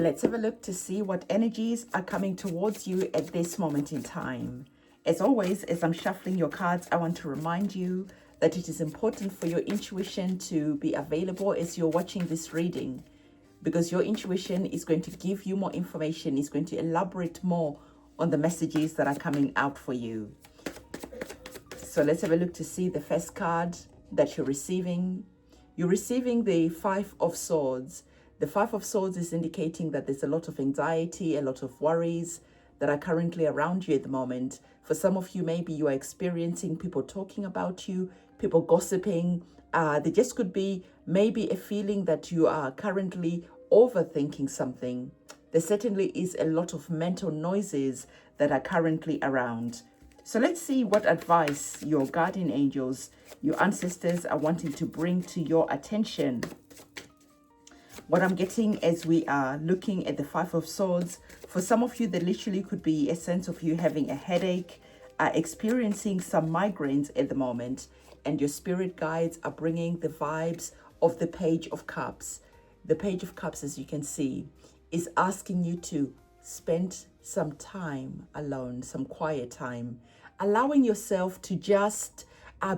Let's have a look to see what energies are coming towards you at this moment in time. As always, as I'm shuffling your cards, I want to remind you that it is important for your intuition to be available as you're watching this reading, because your intuition is going to give you more information, is going to elaborate more on the messages that are coming out for you. So let's have a look to see the first card that you're receiving. You're receiving the Five of Swords. The Five of Swords is indicating that there's a lot of anxiety, a lot of worries that are currently around you at the moment. For some of you, maybe you are experiencing people talking about you, people gossiping. There just could be maybe a feeling that you are currently overthinking something. There certainly is a lot of mental noises that are currently around. So let's see what advice your guardian angels, your ancestors are wanting to bring to your attention. What I'm getting as we are looking at the Five of Swords, for some of you, there literally could be a sense of you having a headache, experiencing some migraines at the moment, and your spirit guides are bringing the vibes of the Page of Cups. The Page of Cups, as you can see, is asking you to spend some time alone, some quiet time, allowing yourself to just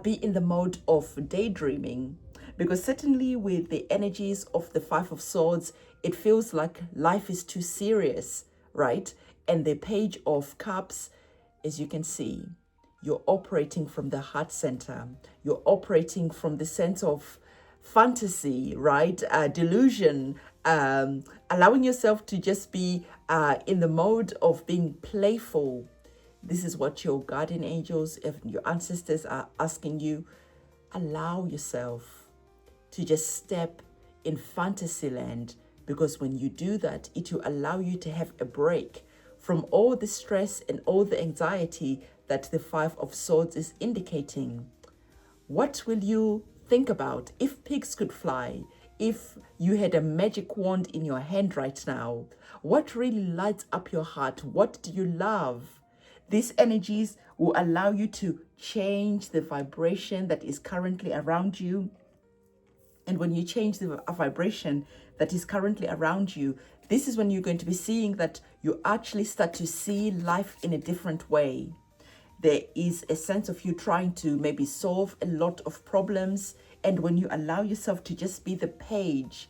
be in the mode of daydreaming. Because certainly with the energies of the Five of Swords, it feels like life is too serious, right? And the Page of Cups, as you can see, you're operating from the heart center. You're operating from the sense of fantasy, right? Delusion, allowing yourself to just be in the mode of being playful. This is what your guardian angels, your ancestors are asking you. Allow yourself to just step in fantasy land, because when you do that, it will allow you to have a break from all the stress and all the anxiety that the Five of Swords is indicating. What will you think about if pigs could fly? If you had a magic wand in your hand right now, what really lights up your heart? What do you love? These energies will allow you to change the vibration that is currently around you. And when you change the vibration that is currently around you, this is when you're going to be seeing that you actually start to see life in a different way. There is a sense of you trying to maybe solve a lot of problems. And when you allow yourself to just be the pages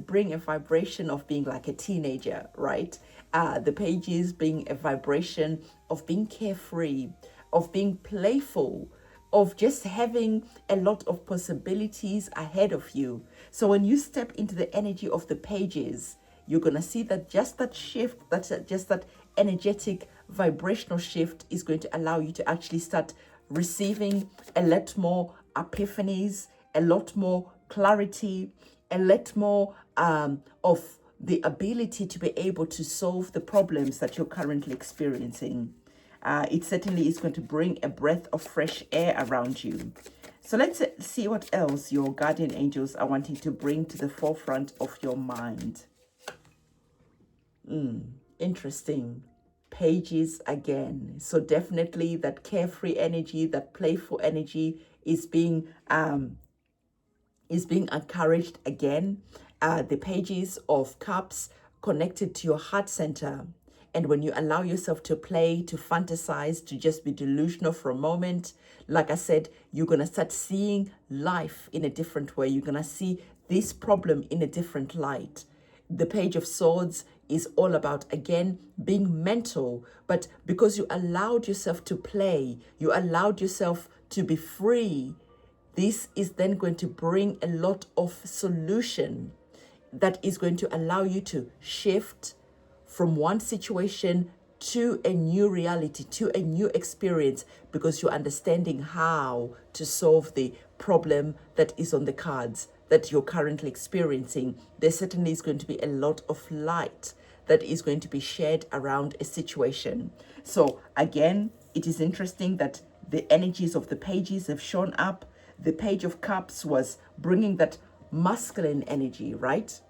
bring a vibration of being like a teenager, right? The pages bring a vibration of being carefree, of being playful, of just having a lot of possibilities ahead of you. So when you step into the energy of the pages, you're going to see that just that shift, just that energetic vibrational shift is going to allow you to actually start receiving a lot more epiphanies, a lot more clarity, a lot more of the ability to be able to solve the problems that you're currently experiencing. It certainly is going to bring a breath of fresh air around you. So let's see what else your guardian angels are wanting to bring to the forefront of your mind. Interesting. Pages again. So definitely that carefree energy, that playful energy is being encouraged again. The Pages of Cups connected to your heart center. And when you allow yourself to play, to fantasize, to just be delusional for a moment, like I said, you're going to start seeing life in a different way. You're going to see this problem in a different light. The Page of Swords is all about, again, being mental. But because you allowed yourself to play, you allowed yourself to be free, this is then going to bring a lot of solution that is going to allow you to shift from one situation to a new reality, to a new experience, because you're understanding how to solve the problem that is on the cards that you're currently experiencing. There certainly is going to be a lot of light that is going to be shared around a situation. So again, it is interesting that the energies of the pages have shown up. The Page of Cups was bringing that masculine energy, right?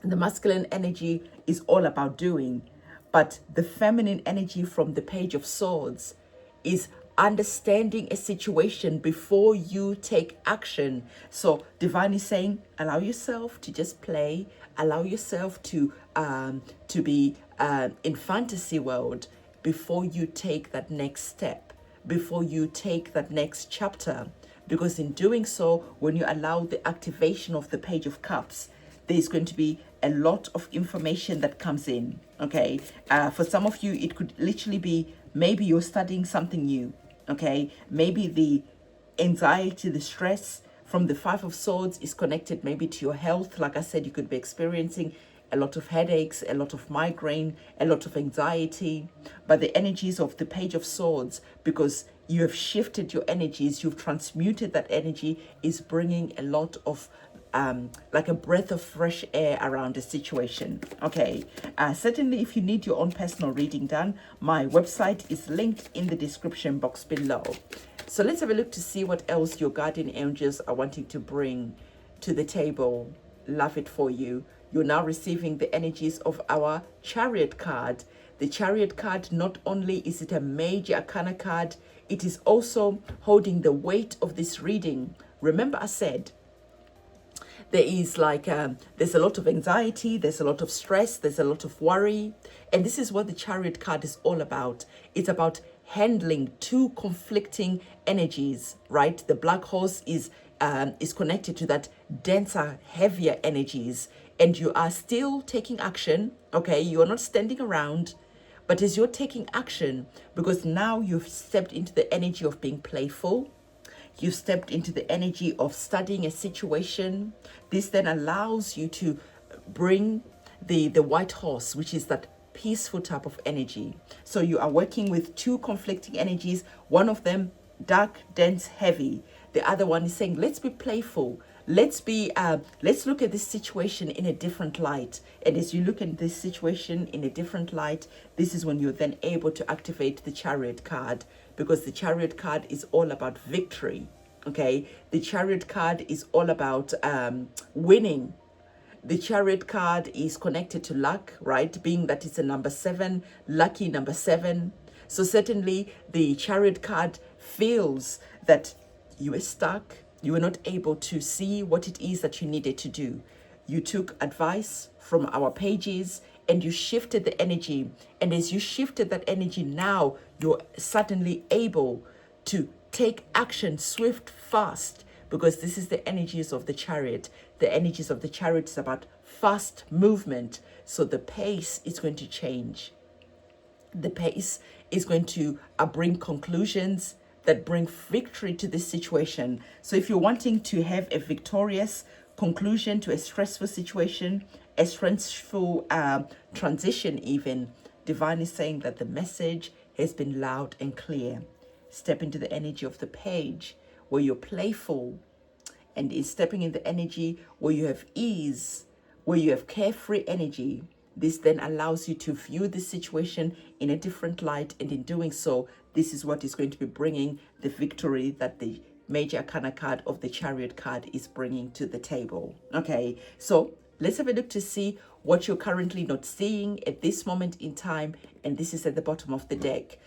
The masculine energy is all about doing, but the feminine energy from the Page of Swords is understanding a situation before you take action. So divine is saying, allow yourself to just play, allow yourself to be in fantasy world before you take that next step, before you take that next chapter. Because in doing so, when you allow the activation of the Page of Cups, there's going to be a lot of information that comes in. Okay, for some of you, it could literally be maybe you're studying something new. Okay, maybe the anxiety, the stress from the Five of Swords is connected maybe to your health. Like I said, you could be experiencing a lot of headaches, a lot of migraine, a lot of anxiety. But the energies of the Page of Swords, because you have shifted your energies, you've transmuted that energy, is bringing a lot of like a breath of fresh air around the situation. Okay, certainly if you need your own personal reading done, my website is linked in the description box below. So let's have a look to see what else your guardian angels are wanting to bring to the table. Love it for you. You're now receiving the energies of our Chariot card. The Chariot card, not only is it a major arcana card, it is also holding the weight of this reading. Remember I said, there is like, there's a lot of anxiety, there's a lot of stress, there's a lot of worry. And this is what the Chariot card is all about. It's about handling two conflicting energies, right? The Black Horse is connected to that denser, heavier energies. And you are still taking action, okay? You are not standing around, but as you're taking action, because now you've stepped into the energy of being playful, you've stepped into the energy of studying a situation. This then allows you to bring the white horse, which is that peaceful type of energy. So you are working with two conflicting energies. One of them, dark, dense, heavy. The other one is saying, let's be playful. Let's look at this situation in a different light. And as you look at this situation in a different light, this is when you're then able to activate the Chariot card, because the Chariot card is all about victory. Okay, the Chariot card is all about winning. The Chariot card is connected to luck, right? Being that it's a number 7, lucky number 7. So certainly the Chariot card feels that you were stuck. You were not able to see what it is that you needed to do. You took advice from our pages and you shifted the energy. And as you shifted that energy, now you're suddenly able to take action swift, fast, because this is the energies of the Chariot. The energies of the Chariot is about fast movement. So the pace is going to change. The pace is going to bring conclusions that bring victory to this situation. So if you're wanting to have a victorious conclusion to a stressful situation, a stressful transition even, Divine is saying that the message has been loud and clear. Step into the energy of the Page where you're playful, and is stepping in the energy where you have ease, where you have carefree energy. This then allows you to view the situation in a different light, and in doing so, this is what is going to be bringing the victory that the major arcana card of the Chariot card is bringing to the table. Okay, so let's have a look to see what you're currently not seeing at this moment in time, and this is at the bottom of the deck.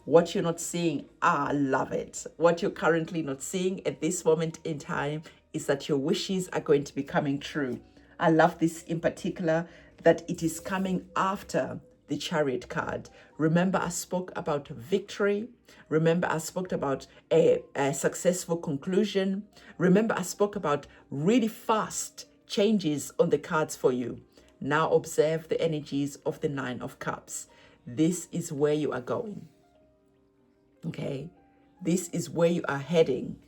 What you're not seeing, I love it. What you're currently not seeing at this moment in time is that your wishes are going to be coming true. I love this in particular, that it is coming after the Chariot card. Remember, I spoke about victory. Remember, I spoke about a successful conclusion. Remember, I spoke about really fast changes on the cards for you. Now observe the energies of the Nine of Cups. This is where you are going. Okay, this is where you are heading,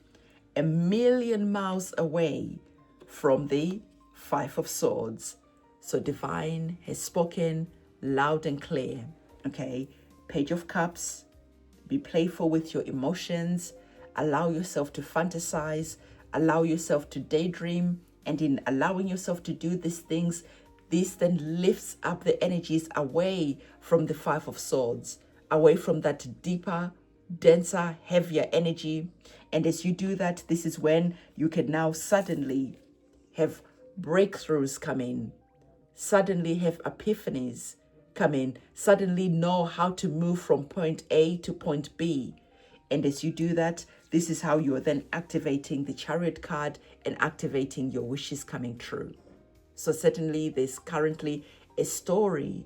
1,000,000 miles away from the Five of Swords. So Divine has spoken loud and clear. Okay, Page of Cups, be playful with your emotions, allow yourself to fantasize, allow yourself to daydream, and in allowing yourself to do these things, this then lifts up the energies away from the Five of Swords, away from that deeper, denser, heavier energy. And as you do that, this is when you can now suddenly have breakthroughs come in, suddenly have epiphanies come in, suddenly know how to move from point A to point B And as you do that, this is how you are then activating the Chariot card and activating your wishes coming true. So certainly there's currently a story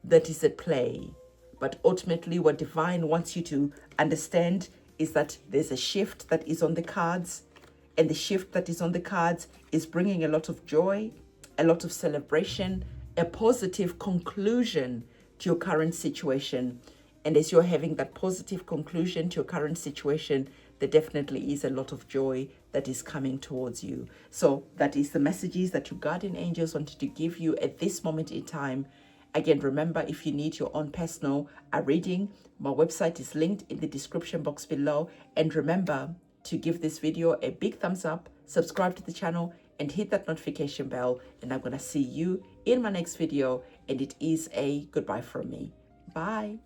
that is at play. But ultimately what Divine wants you to understand is that there's a shift that is on the cards. And the shift that is on the cards is bringing a lot of joy, a lot of celebration, a positive conclusion to your current situation. And as you're having that positive conclusion to your current situation, there definitely is a lot of joy that is coming towards you. So that is the messages that your guardian angels wanted to give you at this moment in time. Again, remember, if you need your own personal reading, my website is linked in the description box below. And remember to give this video a big thumbs up, subscribe to the channel, and hit that notification bell. And I'm going to see you in my next video. And it is a goodbye from me. Bye.